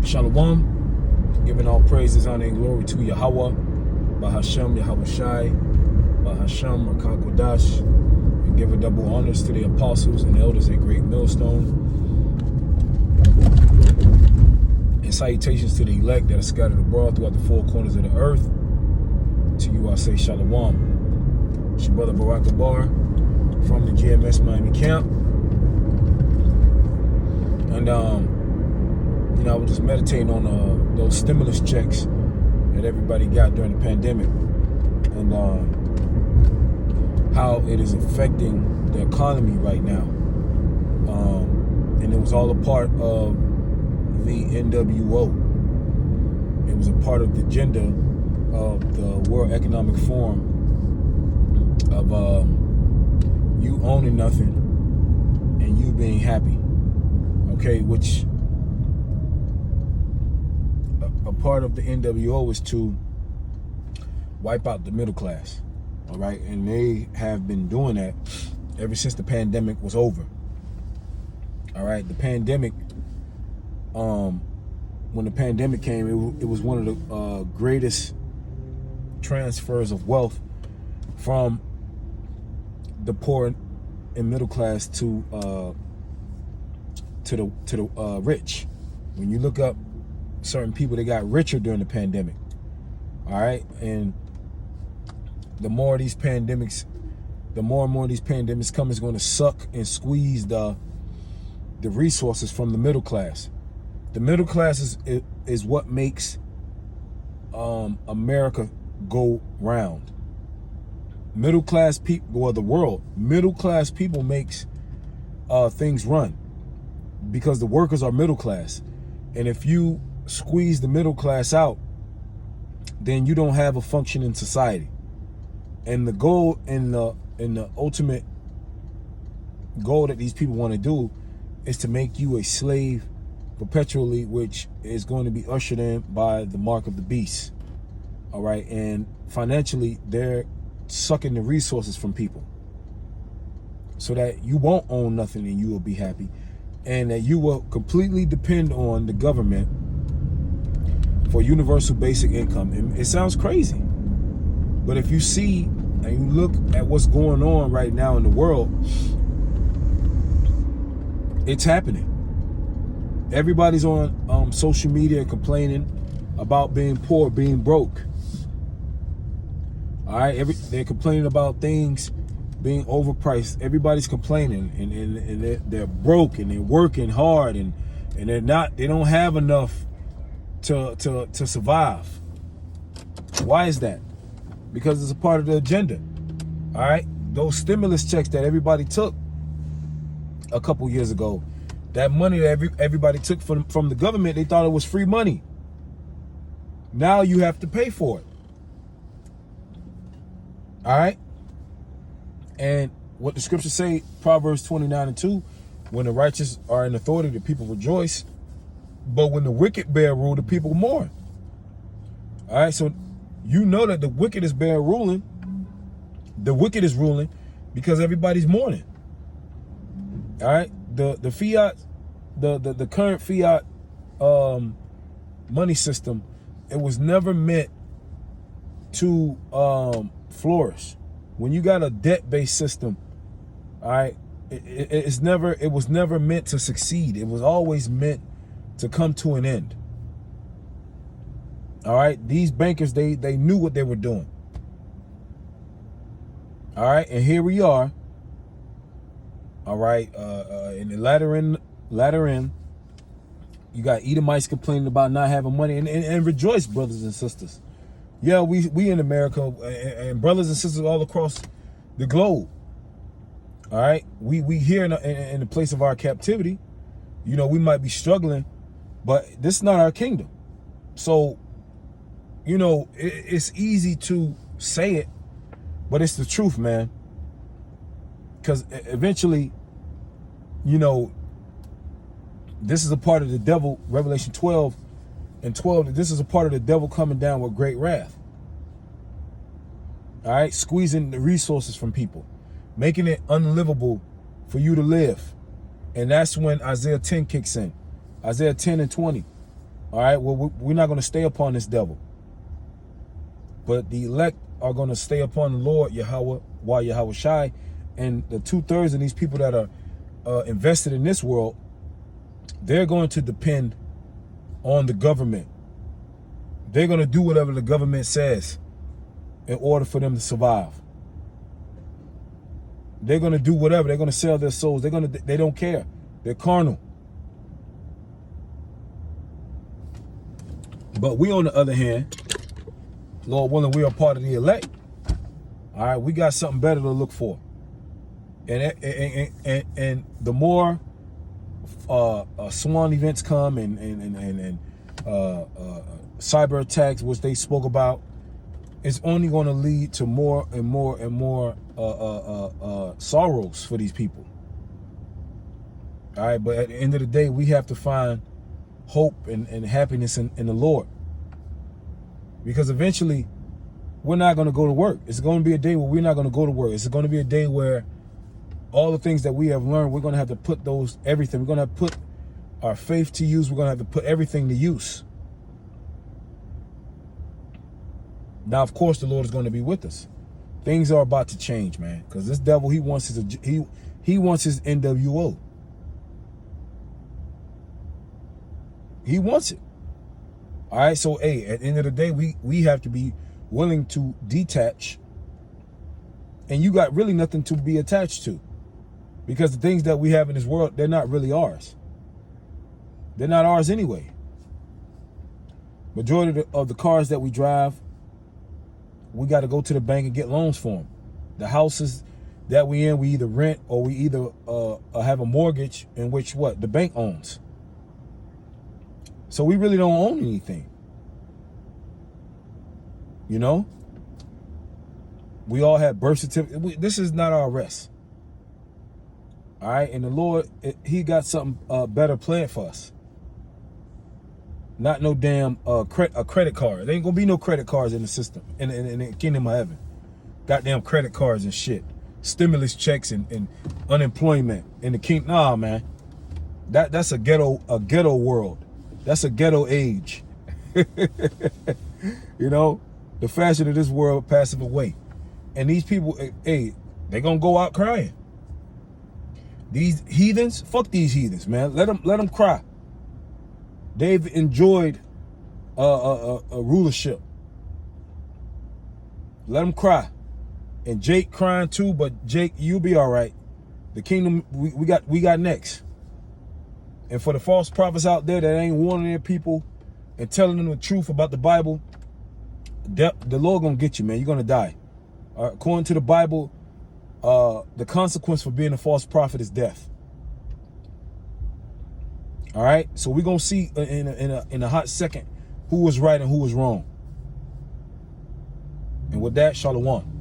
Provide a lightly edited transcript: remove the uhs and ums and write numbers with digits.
Shalom, giving all praises, honor, and glory to Yahweh, Bahashem, Yahweh Shai, Bahashem, Rakah Kodash, and give a double honors to the apostles and elders at Great Millstone, and salutations to the elect that are scattered abroad throughout the four corners of the earth. To you I say Shalom. It's your brother Barack Abar from the GMS Miami camp. And I was just meditating on those stimulus checks that everybody got during the pandemic, and how it is affecting the economy right now. And it was all a part of the NWO. It was a part of the agenda of the World Economic Forum of you owning nothing and you being happy. Okay, which a part of the NWO is to wipe out the middle class. All right, and they have been doing that ever since the pandemic was over. All right, the pandemic, when the pandemic came, it was one of the greatest transfers of wealth from the poor and middle class to the rich. When you look up certain people, they got richer during the pandemic. All right, and the more and more these pandemics come, is going to suck and squeeze the resources from the middle class. The middle class is what makes America go round. Middle class people, or the world, middle class people makes things run, because the workers are middle class. And if you squeeze the middle class out, then you don't have a functioning society. And the goal and the ultimate goal that these people want to do is to make you a slave perpetually, which is going to be ushered in by the mark of the beast. All right, and financially they're sucking the resources from people so that you won't own nothing and you will be happy, and that you will completely depend on the government for universal basic income. And it sounds crazy, but if you see and you look at what's going on right now in the world, it's happening. Everybody's on social media complaining about being poor, being broke. All right, they're complaining about things being overpriced. Everybody's complaining, and they're broke, and they're working hard, and they don't have enough to survive. Why is that? Because it's a part of the agenda. All right, those stimulus checks that everybody took a couple years ago, that money that everybody took from the government, they thought it was free money. Now you have to pay for it. All right, and what the scriptures say, Proverbs 29:2, when the righteous are in authority, the people rejoice, but when the wicked bear rule, the people mourn. All right, so you know that the wicked is ruling. The wicked is ruling because everybody's mourning. All right, the fiat, the current fiat money system, it was never meant to flourish. When you got a debt-based system, all right, it was never meant to succeed. It was always meant to come to an end. All right, these bankers, they knew what they were doing. All right, and here we are. All right, in the latter end, you got Edomites complaining about not having money, and rejoice, brothers and sisters. Yeah, we in America, and brothers and sisters all across the globe. All right, we here in the place of our captivity. You know, we might be struggling, but this is not our kingdom. So, you know, it's easy to say it, but it's the truth, man. Because eventually, you know, this is a part of the devil. Revelation 12:12. This is a part of the devil coming down with great wrath. All right, squeezing the resources from people, making it unlivable for you to live. And that's when Isaiah 10 kicks in. Isaiah 10:20. All right, well, we're not going to stay upon this devil. But the elect are going to stay upon the Lord, Yahweh, Yahweh Shai. And the 2/3 of these people that are invested in this world, they're going to depend on the government. They're going to do whatever the government says in order for them to survive. They're going to do whatever. They're going to sell their souls. They don't care. They're carnal. But we, on the other hand, Lord willing, we are part of the elect. All right, we got something better to look for. And the more swan events come and cyber attacks, which they spoke about, it's only going to lead to more and more and more sorrows for these people. All right, but at the end of the day, we have to find hope and happiness in the Lord. Because eventually, we're not going to go to work. It's going to be a day where we're not going to go to work. It's going to be a day where all the things that we have learned, we're going to have to put everything. We're going to have to put our faith to use. We're going to have to put everything to use. Now, of course, the Lord is going to be with us. Things are about to change, man. Because this devil, he wants his NWO. He wants it. All right, so hey, at the end of the day, we have to be willing to detach. And you got really nothing to be attached to. Because the things that we have in this world, they're not really ours. They're not ours anyway. Majority of the cars that we drive, we got to go to the bank and get loans for them. The houses that we in, we either rent or we either have a mortgage in which the bank owns. So we really don't own anything. You know? We all have birth certificates. This is not our rest. All right? And the Lord, he got something better planned for us. Not no damn a credit card. There ain't going to be no credit cards in the system, in the kingdom of heaven. Goddamn credit cards and shit. Stimulus checks and unemployment in the kingdom. Nah, man. That's a ghetto world. That's a ghetto age. You know, the fashion of this world passing away. And these people, hey, they're going to go out crying. These heathens, fuck these heathens, man. Let them cry. They've enjoyed a rulership. Let them cry. And Jake crying too, but Jake, you'll be all right. The kingdom, we got next. And for the false prophets out there that ain't warning their people and telling them the truth about the Bible, the Lord gonna get you, man. You're gonna die. According to the Bible, the consequence for being a false prophet is death. All right, so we're gonna see in a hot second who was right and who was wrong. And with that, Shalom.